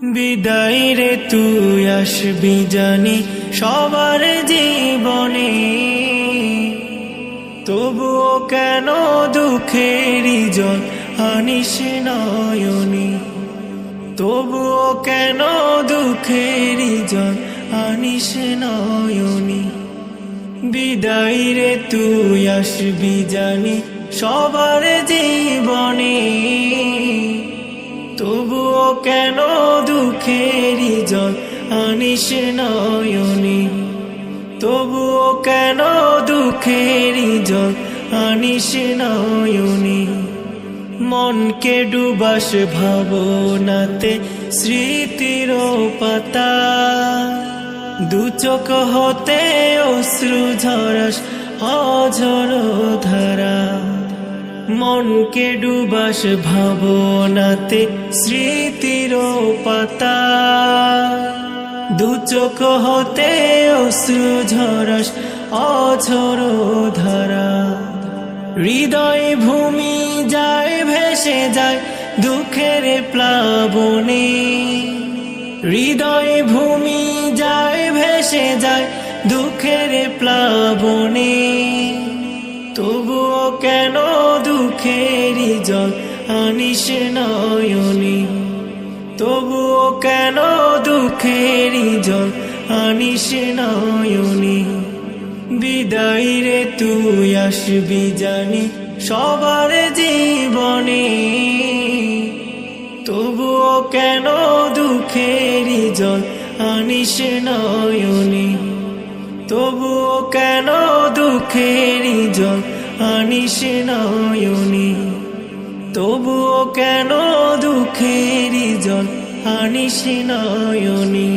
বিদায় রে তুই আসবি জানি সবার জীবনে, তবুও কেন দুঃখেরই জল আনিস নয়নে, তবুও কেন দুঃখেরই জল আনিস নয়নে। বিদায় রে তুই আসবি জানি সবার জীবনে, তবুও কেন দুঃখেরই জল আনিস নয়নে, তবুও কেন দুঃখেরই জল আনিস নয়নে। মনকে ডুবাস ভাবনাতে স্মৃতির পাতা, দু চোখ হতে অশ্রু ঝরাস অঝর ধারা। মনকে ডুবাস ভাবনাতে স্মৃতির পাতা, দু চোখ হতে অশ্রু ঝরাস অঝর ধারা। হৃদয় ভূমি যায় ভেসে যায় দুঃখের প্লাবনে, হৃদয় ভূমি যায় ভেসে যায় দুঃখের প্লাবনে, তবুও কেন দুঃখেরই জল আনিস নয়নে, তবুও কেন দুঃখেরই জল আনিস নয়নে। বিদায় রে তুই আসবি জানি সবার জীবনে, তবুও কেন দুঃখেরই জল আনিস নয়নে, তবুও কেন দুঃখেরই জল আনিস নয়নে, তবুও কেন দুঃখেরই জল আনিস নয়নে।